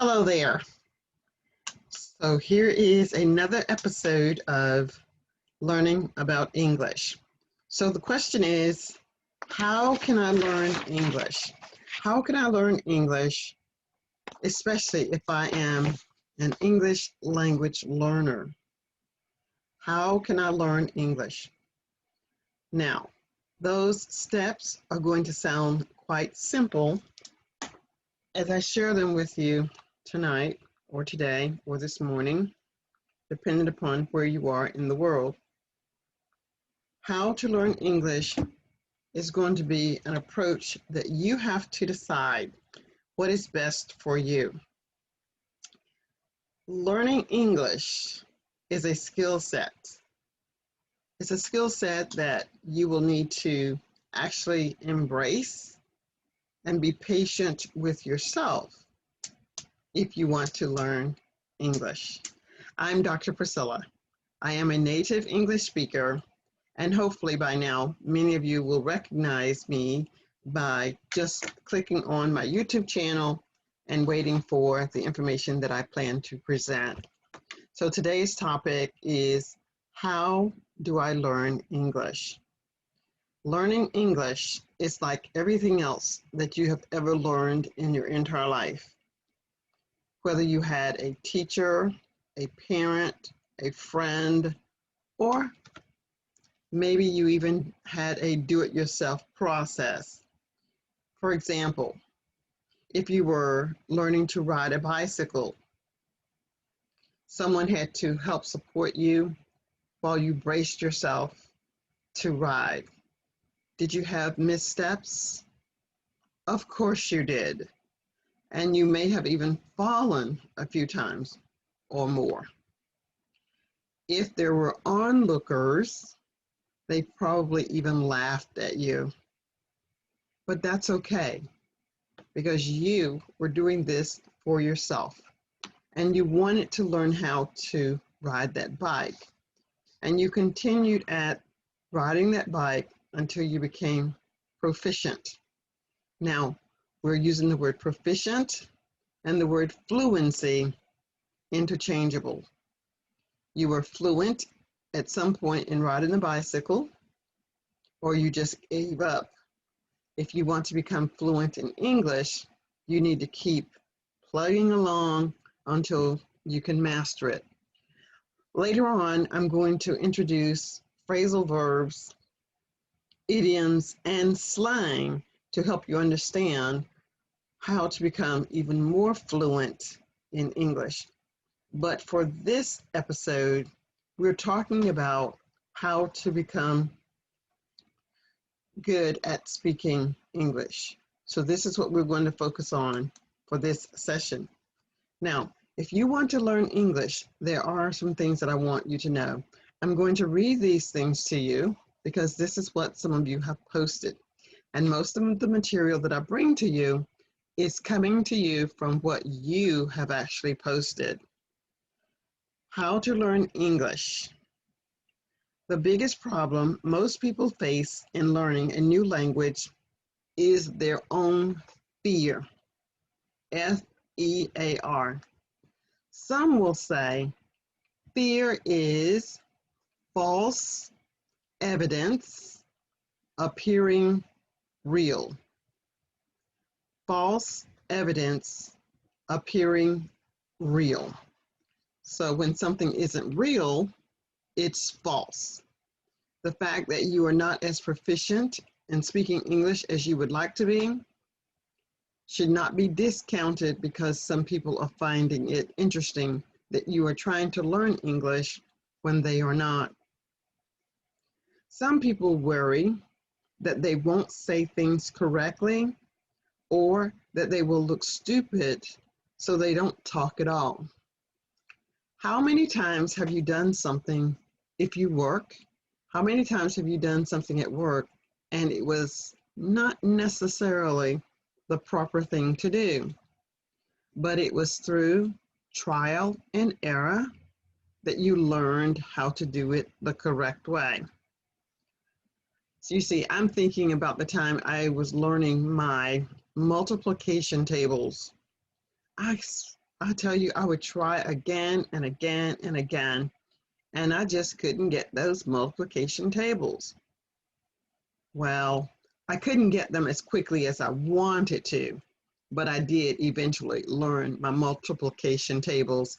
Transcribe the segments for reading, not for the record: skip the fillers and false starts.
Hello there. So here is another episode of Learning about English. So the question is, how can I learn English? How can I learn English, especially if I am an English language learner? How can I learn English? Now, those steps are going to sound quite simple as I share them with you tonight or today or this morning, depending upon where you are in the world. How to learn English is going to be an approach that you have to decide what is best for you. Learning English is a skill set. It's a skill set that you will need to actually embrace and be patient with yourself if you want to learn English. I'm Dr. Priscilla. I am a native English speaker, and hopefully by now, many of you will recognize me by just clicking on my YouTube channel and waiting for the information that I plan to present. So today's topic is, how do I learn English? Learning English is like everything else that you have ever learned in your entire life. Whether you had a teacher, a parent, a friend, or maybe you even had a do-it-yourself process. For example, if you were learning to ride a bicycle, someone had to help support you while you braced yourself to ride. Did you have missteps? Of course you did. And you may have even fallen a few times or more. If there were onlookers, they probably even laughed at you. But that's okay, because you were doing this for yourself and you wanted to learn how to ride that bike. And you continued at riding that bike until you became proficient. Now, we're using the word proficient and the word fluency interchangeable. You were fluent at some point in riding the bicycle, or you just gave up. If you want to become fluent in English, you need to keep plugging along until you can master it. Later on, I'm going to introduce phrasal verbs, idioms, and slang to help you understand how to become even more fluent in English. But for this episode, we're talking about how to become good at speaking English. So this is what we're going to focus on for this session. Now, if you want to learn English, there are some things that I want you to know. I'm going to read these things to you because this is what some of you have posted. And most of the material that I bring to you is coming to you from what you have actually posted. How to learn English. The biggest problem most people face in learning a new language is their own fear. F-E-A-R. Some will say fear is false evidence appearing real. False evidence appearing real. So when something isn't real, it's false. The fact that you are not as proficient in speaking English as you would like to be should not be discounted because some people are finding it interesting that you are trying to learn English when they are not. Some people worry that they won't say things correctly or that they will look stupid, so they don't talk at all. How many times have you done something if you work? How many times have you done something at work and it was not necessarily the proper thing to do, but it was through trial and error that you learned how to do it the correct way? So you see, I'm thinking about the time I was learning my multiplication tables. I I tell you, I would try again and again and again, and I just couldn't get those multiplication tables. Well, I couldn't get them as quickly as I wanted to, but I did eventually learn my multiplication tables,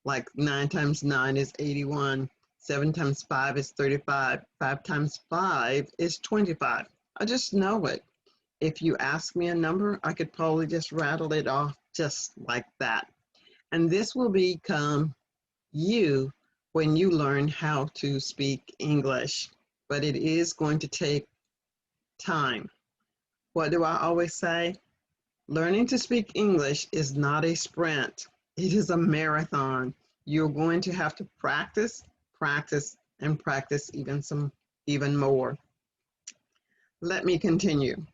like 9 times 9 is 81, 7 times 5 is 35, 5 times 5 is 25. I just know it. If you ask me a number, I could probably just rattle it off just like that. And this will become you when you learn how to speak English. But it is going to take time. What do I always say? Learning to speak English is not a sprint. It is a marathon. You're going to have to practice, practice, and practice even more. Let me continue.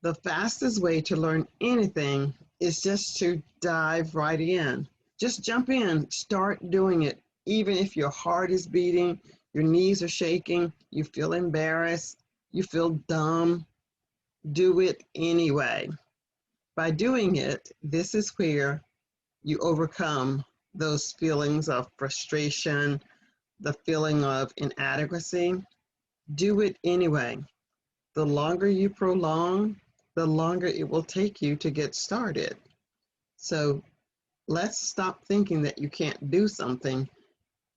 The fastest way to learn anything is just to dive right in. Just jump in, start doing it. Even if your heart is beating, your knees are shaking, you feel embarrassed, you feel dumb, do it anyway. By doing it, this is where you overcome those feelings of frustration, the feeling of inadequacy. Do it anyway. The longer you prolong, the longer it will take you to get started. So let's stop thinking that you can't do something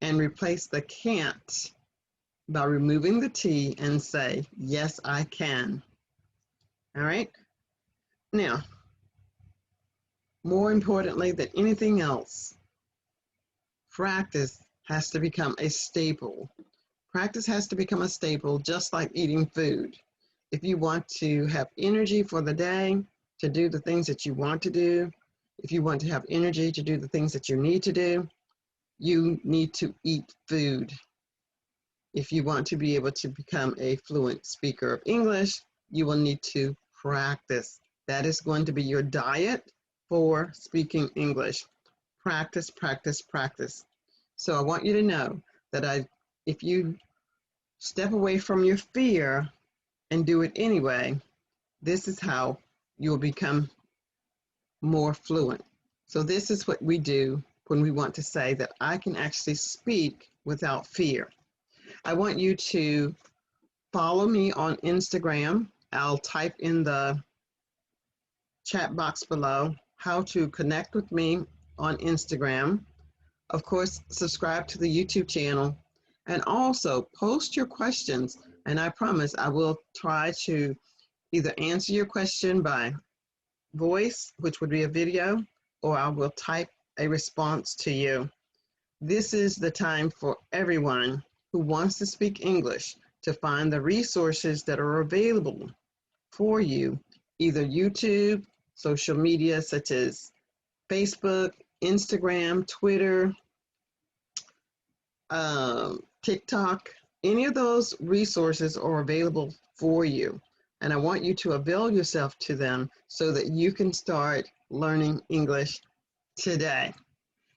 and replace the can't by removing the T and say, yes, I can. All right? Now, more importantly than anything else, practice has to become a staple. Practice has to become a staple, just like eating food. If you want to have energy for the day to do the things that you want to do, if you want to have energy to do the things that you need to do, you need to eat food. If you want to be able to become a fluent speaker of English, you will need to practice. That is going to be your diet for speaking English. Practice, practice, practice. So I want you to know that if you step away from your fear and do it anyway, this is how you'll become more fluent. So this is what we do when we want to say that I can actually speak without fear. I want you to follow me on Instagram. I'll type in the chat box below how to connect with me on Instagram. Of course, subscribe to the YouTube channel and also post your questions. And I promise I will try to either answer your question by voice, which would be a video, or I will type a response to you. This is the time for everyone who wants to speak English to find the resources that are available for you, either YouTube, social media such as Facebook, Instagram, Twitter, TikTok. Any of those resources are available for you. And I want you to avail yourself to them so that you can start learning English today.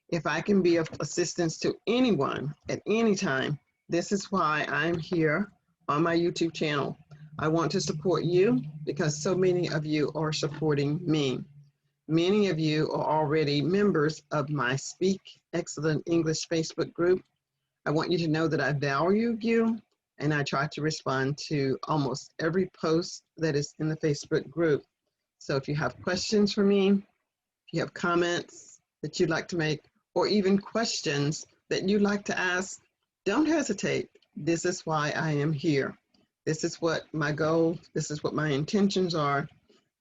If I can be of assistance to anyone at any time, this is why I'm here on my YouTube channel. I want to support you because so many of you are supporting me. Many of you are already members of my Speak Excellent English Facebook group. I want you to know that I value you and I try to respond to almost every post that is in the Facebook group. So if you have questions for me, if you have comments that you'd like to make, or even questions that you'd like to ask, don't hesitate. This is why I am here. This is what my goal, this is what my intentions are.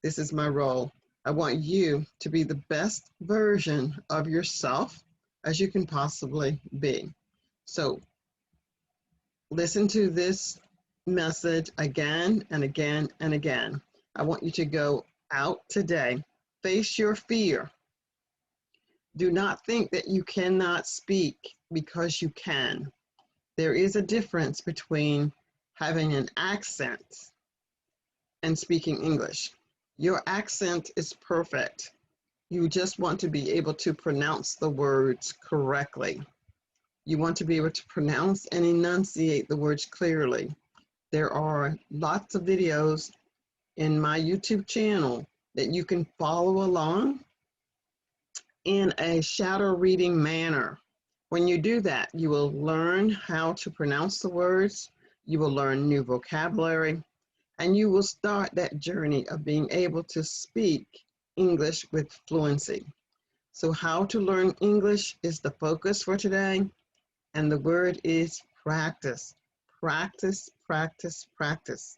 This is my role. I want you to be the best version of yourself as you can possibly be. So listen to this message again and again and again. I want you to go out today, face your fear. Do not think that you cannot speak because you can. There is a difference between having an accent and speaking English. Your accent is perfect. You just want to be able to pronounce the words correctly. You want to be able to pronounce and enunciate the words clearly. There are lots of videos in my YouTube channel that you can follow along in a shadow reading manner. When you do that, you will learn how to pronounce the words, you will learn new vocabulary, and you will start that journey of being able to speak English with fluency. So how to learn English is the focus for today, and the word is practice. Practice, practice, practice.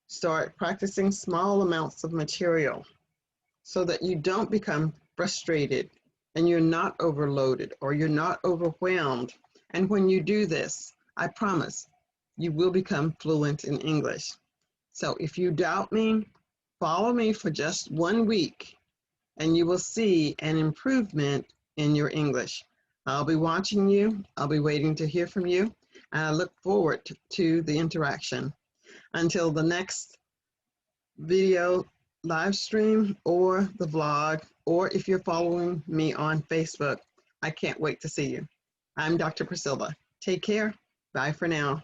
Start practicing small amounts of material so that you don't become frustrated and you're not overloaded or you're not overwhelmed. And when you do this, I promise you will become fluent in English. So if you doubt me, follow me for just 1 week and you will see an improvement in your English. I'll be watching you. I'll be waiting to hear from you. And I look forward to the interaction. Until the next video live stream or the vlog, or if you're following me on Facebook, I can't wait to see you. I'm Dr. Priscilla. Take care. Bye for now.